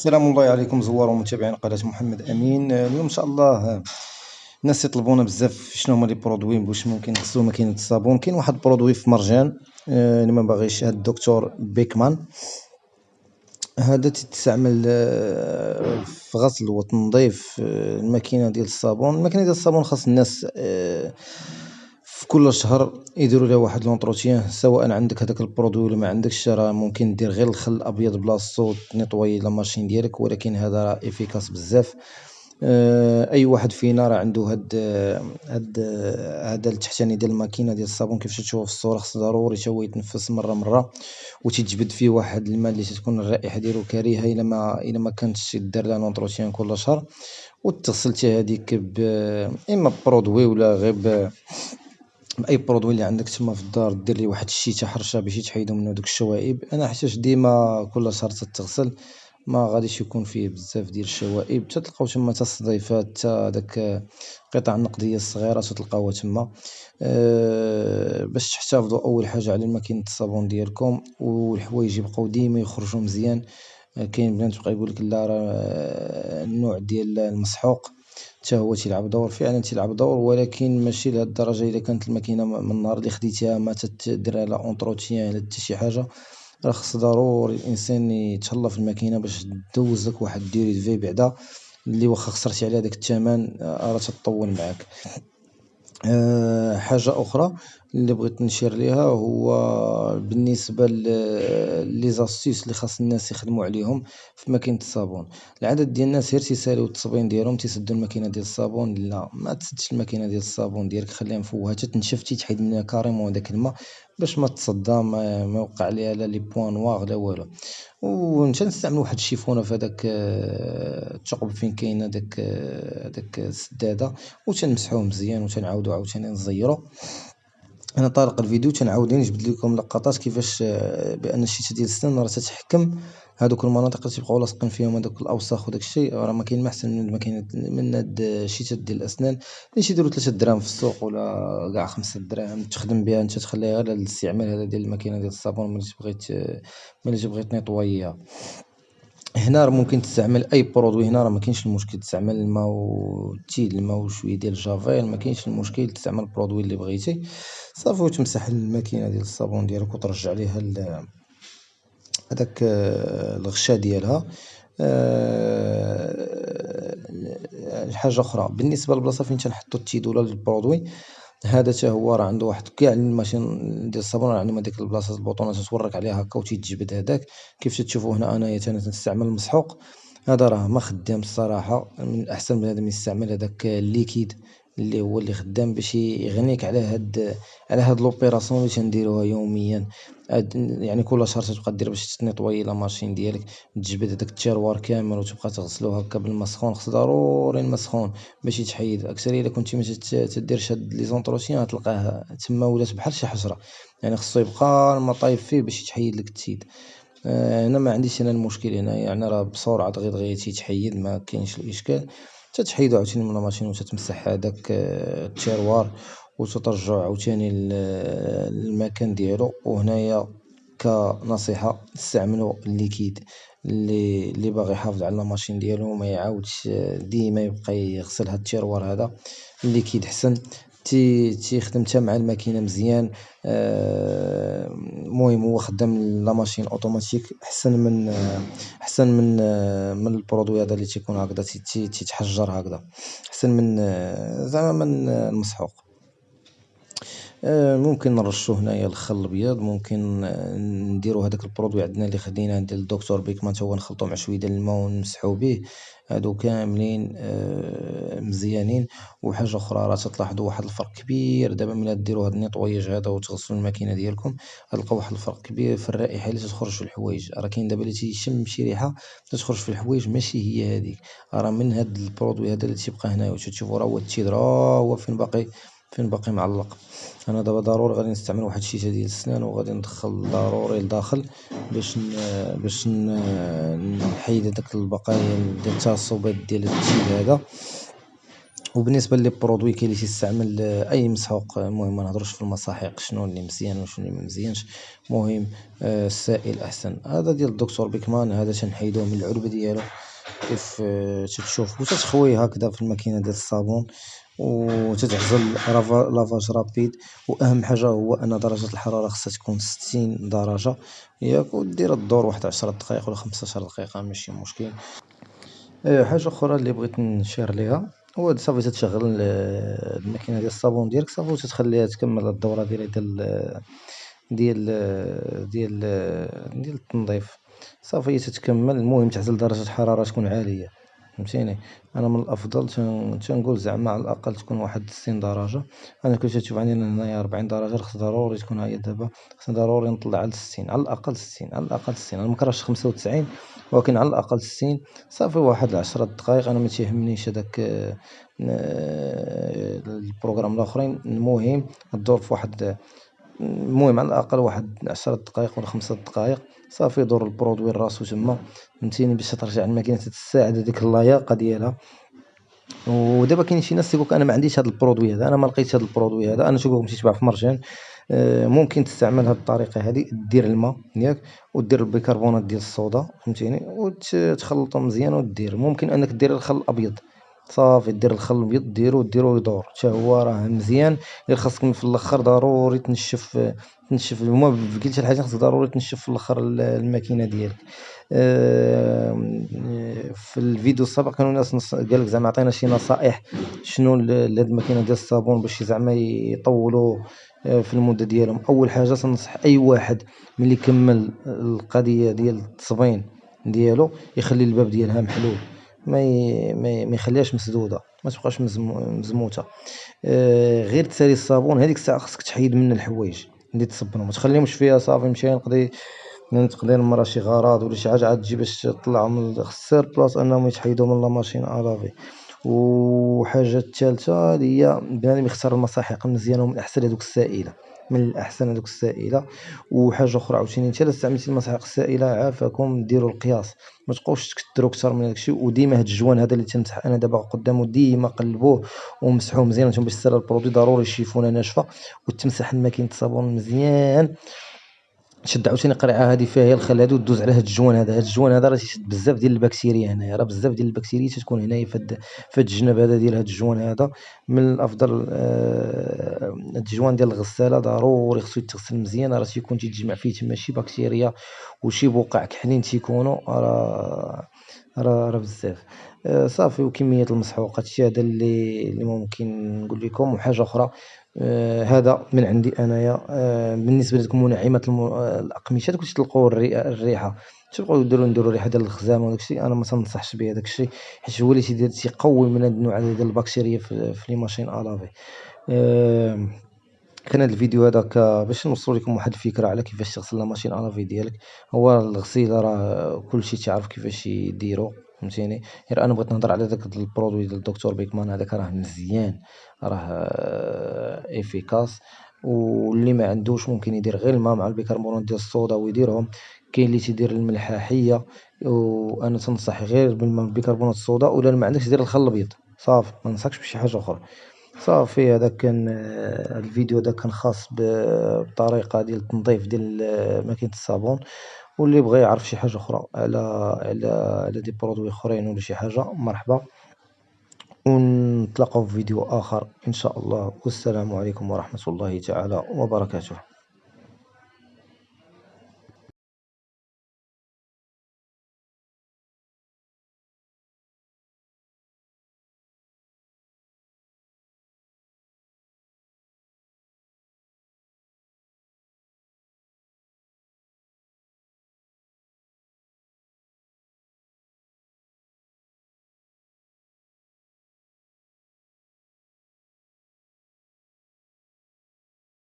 سلام الله عليكم زوار ومتابعين قناة محمد أمين. اليوم إن شاء الله الناس يطلبونا بزاف شنو هما لي برودوي واش ممكن نغسلو ماكينة الصابون. كاين واحد البرودوي في مرجان اللي ما باغيش، هاد الدكتور بيكمان هذا تستعمل في غسل وتنظيف الماكينة ديال الصابون. الماكينة ديال الصابون خاص الناس في كل شهر يديروا لها واحد لونطروتيان، سواء عندك هذاك البرودوي ولا ما عندكش، راه ممكن دير غير الخل الابيض بلاصتو تنيطوي لا ماشين ديالك، ولكن هذا راه افيكاس بزاف. اي واحد فينا راه عنده هاد هذا التحتاني ديال الماكينه ديال الصابون كيفاش تشوفوا في الصوره، خص ضروري حتى هو يتنفس مره وتيتجبد فيه واحد الماء اللي تكون الرائحه ديالو كريهه الا ما كانتش يدار لها لونطروتيان كل شهر، وتغسل حتى هذيك اما برودوي ولا غير باي برودوي اللي عندك تما في الدار. دير ليه واحد الشيته حرشه باش يتحيدوا منه دوك الشوائب. انا حيتاش ديما كل شهر تتغسل ما غاديش يكون فيه بزاف ديال الشوائب، تلقاو تما حتى الصديفات حتى داك القطع النقديه الصغيره تلقاوها تما. باش تحتفظوا اول حاجه على ماكينه الصابون ديالكم، والحوايج يبقاو ديما يخرجوا مزيان. كاين بنات بقى يقول لك لا راه النوع ديال المسحوق حتى هو تيلعب دور، فعلا تيلعب دور، ولكن ماشي لهاد الدرجه. الا كانت الماكينه من النهار اللي خديتيها ما تديرها لا اونتروتيان لا حتى شي حاجه، راه خص ضروري الانسان يتهلا في الماكينه باش دوز لك واحد ديري في بعدا اللي واخا خسرتي عليها داك الثمن راه تطول معاك. حاجة أخرى اللي بغيت نشير ليها هو بالنسبة لي زاستيس اللي خاص الناس يخدموا عليهم في ماكينة الصابون. العدد ديال الناس غير تيساليو التصبين ديالهم تيسدوا الماكينة ديال الصابون. لا، ما تسدش الماكينة ديال الصابون ديالك، خليها مفوهة حتى تنشف تيتحيد منها كاريمون داك الماء باش ما تصدى، ما يوقع عليها لا لي بوان نواغ لا والو. ونتا نستعمل واحد الشيفونة في هذاك الثقب فين كاينه داك السدادة، وتنمسحوه مزيان وتنعاودو عاوتاني نزيرو. انا طارق الفيديو تنعاود نجبد لكم لقطات كيفاش بان الشيشه ديال السنان راه تتحكم هذوك المناطق اللي تيبقاو لاصقين فيهم هذوك الاوساخ وداك الشيء. راه ما كاين ما احسن من الماكينه من هاد الشيتات ديال الاسنان اللي تيديروا 3 دراهم في السوق ولا كاع 5 دراهم، تخدم بها انت، تخليها غير للاستعمال هذا ديال الماكينه ديال الصابون ملي تبغي تنيطويها. هنا راه ممكن تستعمل اي برودوي، هنا راه ما كاينش المشكل تستعمل الماء وتيل الماء وشويه ديال الجافيل، ما كاينش المشكل تستعمل البرودوي اللي بغيتي صافي، وتمسح الماكينه ديال الصابون ديالك وترجع ليها هذاك الغشا ديالها. حاجه اخرى بالنسبه للبلاصه فين تنحطوا التيد ولا البرودوي، هذا حتى هو راه عنده واحد كاع الماشين ديال الصابون راه عندهم هذيك البلاصه البوطونه تتورك عليها هكا وتيتجبد هذاك. كيف تشوفوا هنا انايا تنستعمل المسحوق، هذا راه ما خدام الصراحه، من الاحسن بنادم يستعمل هذاك الليكيد اللي هو اللي خدام باش يغنيك على هاد لوبيراسيون اللي تنديروها يوميا. يعني كل شهر تبقى دير باش تنيطوي لا ماشين ديالك، تجبد هذاك التيروار كامل وتبقى تغسلو هكا بالماء سخون. خص ضروري الماء سخون باش يتحيد. اكثر الا كنتي ما تديرش هاد لي زونطروتيان تلقاه تما ولات بحال شي حشره، يعني خصو يبقى الماء طايب فيه باش يتحيد لك التيد. هنا ما عنديش انا المشكل هنا، يعني راه بسرعه دغيا تيتحيد ما كاينش الاشكال. تتحيدو عاوتاني من الماشين وتتمسح هذاك التيروار وتترجعو عاوتاني للمكان ديالو. وهنايا كنصيحة استعملوا الليكيد اللي باغي يحافظ على الماشين ديالو وما يعاودش ديما يبقى يغسل هاد التيروار. هذا الليكيد حسن تيخدم حتى مع الماكينه مزيان. المهم هو خدام لا ماشين اوتوماتيك احسن من البرودوي هذا اللي تيكون هكذا تيتحجر هكذا، احسن من زعما من المسحوق. ممكن نرشو هنايا الخل الابيض، ممكن نديرو هذاك البرودوي عندنا اللي خديناه ديال الدكتور بيكمان تا هو نخلطو مع شويه ديال الماء ونمسحو به، هادو كاملين مزيانين. وحاجه اخرى راه تلاحظوا واحد الفرق كبير دابا ملي ديروا هاد النيطواياج هذا وتغسلوا الماكينه ديالكم، غتلقاو واحد الفرق كبير في الرائحه اللي تخرج في الحوايج. راه كاين دابا اللي تيشم شي ريحه تخرج في الحوايج ماشي هي هذيك، راه من هاد البرودوي هذا اللي تيبقى هنايا وتشوفوا راه هو التيد راه هو فين باقي معلق. انا دابا ضروري غادي نستعمل واحد الشيشه ديال السنان وغادي ندخل ضروري لداخل باش نحيد هذاك البقايا ديال التعصبات ديال التيد هذا. وبالنسبة لي برودوي كاين اللي تيستعمل أي مسحوق، المهم منهضروش في المساحيق شنو اللي مزيان وشنو اللي ممزيانش، المهم السائل أحسن. هذا ديال الدكتور بيكمان هذا تنحيدوه من العلبة ديالو كيف تتشوف وتتخويه هكذا في الماكينة ديال الصابون وتتعزل لافاج رابيد. وأهم حاجة هو أن درجة الحرارة خصها تكون 60 درجة ياك، ودير الدور واحد 10 دقايق ولا 15 دقيقة ماشي مشكل. حاجة أخرى اللي بغيت نشير ليها هو صافي تتشغل الماكينة ديال الصابون ديالك صافي وتتخليها تكمل الدورة ديالها ديال ديال ديال التنظيف، صافي هي تتكمل. المهم تعزل درجة الحرارة تكون عالية، فهمتيني. أنا من الأفضل تنقول زعما على الأقل تكون واحد 60 درجة. أنا كنت تشوف عندي هنايا 40 درجة، خص ضروري تكون هي دابا، خصني ضروري نطلع على 60 على الأقل 60 على الأقل 60. أنا مكرهتش 95 ولكن على الأقل 60. صافي واحد 10 دقايق، أنا متيهمنيش هداك البروغرام الآخرين، المهم الدور في واحد، المهم على الأقل واحد 10 دقايق ولا 5 دقايق صافي يدور البرودوي راسو تما، فهمتيني، باش ترجع الماكينة تتساعد هذيك اللياقة ديالها. ودابا كاين شي ناس تيقولك أنا ما عنديش هاد البرودوي هذا، أنا ما لقيتش هاد البرودوي هذا. أنا تيقولك تيتباع في مرجان. ممكن تستعمل هاد الطريقة هادي، دير الماء ياك ودير البيكربونات ديال الصودا، فهمتيني، وتخلطهم مزيان ودير. ممكن أنك دير الخل الأبيض، صافي دير الخل الأبيض ديرو يدور حتى هو راه مزيان. غير خاصك في الآخر ضروري تنشف وما بقيتش الحاجة، خاصك ضروري تنشف في الآخر الماكينة ديالك. في الفيديو السابق كانوا ناس قالك زعما عطينا شي نصائح شنو لهاد الماكينة ديال الصابون باش زعما يطولوا في المدة ديالهم. أول حاجة تنصح أي واحد ملي يكمل القضية ديال التصبين ديالو يخلي الباب ديالها محلول، ما يخليهاش مسدودة، ما تبقاش مزموتة. غير تسالي الصابون هذيك الساعة خصك تحيد من الحوايج اللي تصبنهم، ما تخليهمش فيها. صافي مشى نقضي المرا شي غراض ولا شي حاجة عاد تجي باش تطلعهم، خص سير بلاص أنهم يتحيدو من لا ماشين ألافي. وحاجة الثالثة اللي هي بنادم يختار المساحيق المزيانة ومن الأحسن هذوك السائلة، من الأحسن هذوك السائلة. وحاجة أخرى عاوتاني نتا إلا استعملتي المساحيق السائلة عافاكم ديروا القياس، ما تبقاوش تكثروا أكثر من هذاك الشيء. وديما هاد الجوان هذا اللي تنمسح أنا دابا قدامه ديما قلبوه ومسحوه مزيان باش تسالى البرودوي، ضروري الشيفونة ناشفة وتمسح الماكينة الصابون مزيان. تشد عاوتاني قرعه هذه فيها هي الخل هذا ودوز على هاد الجوان هذا، هاد الجوان هذا راه تيشد بزاف ديال البكتيريا هنايا، راه بزاف ديال البكتيريا تتكون هنايا في هاد الجناب هذا ديال هاد الجوان هذا. من الافضل هاد الجوان ديال الغساله ضروري خصو يتغسل مزيان، راه تيكون تيتجمع فيه تما شي بكتيريا وشي بقع كحلين تيكونوا، راه بزاف. صافي وكمية المسحوقات هادشي هذا اللي ممكن نقول لكم. وحاجة أخرى هذا من عندي أنايا بالنسبة لهادوك منعمات الأقمشة دوك تلقاو الريحة، تبقاو نديرو الريحة ديال الخزامة وداك الشيء، أنا ما تنصحش به هذاك الشيء حيت هو اللي تيقوي من هاد النوع هذا ديال البكتيريا في لي ماشين ألافي. كان هاد الفيديو هذاك باش نوصل لكم واحد الفكرة على كيفاش تغسل لا ماشين ألافي ديالك. هو الغسيل راه كلشي تيعرف كيفاش يديرو، فهمتيني. غير أنا بغيت نهضر على داك البرودوي ديال الدكتور بيكمان هذاك راه مزيان، راه إفيكاس. واللي ما عندوش ممكن يدير غير الماء مع البيكربونات ديال الصودا ويديرهم. كاين اللي تيدير الملحاحية، وأنا تنصح غير بالماء بيكربونات الصودا، ولا ما عندكش دير الخل الأبيض صافي، ما ننصحكش بشي حاجة أخرى. صافي هذا كان الفيديو هذا كان خاص بالطريقة ديال التنظيف ديال ماكينة الصابون. واللي بغى يعرف شي حاجة أخرى على دي برودوي أخرين ولا شي حاجة مرحبا، ونتلاقاو في فيديو آخر إن شاء الله. والسلام عليكم ورحمة الله تعالى وبركاته.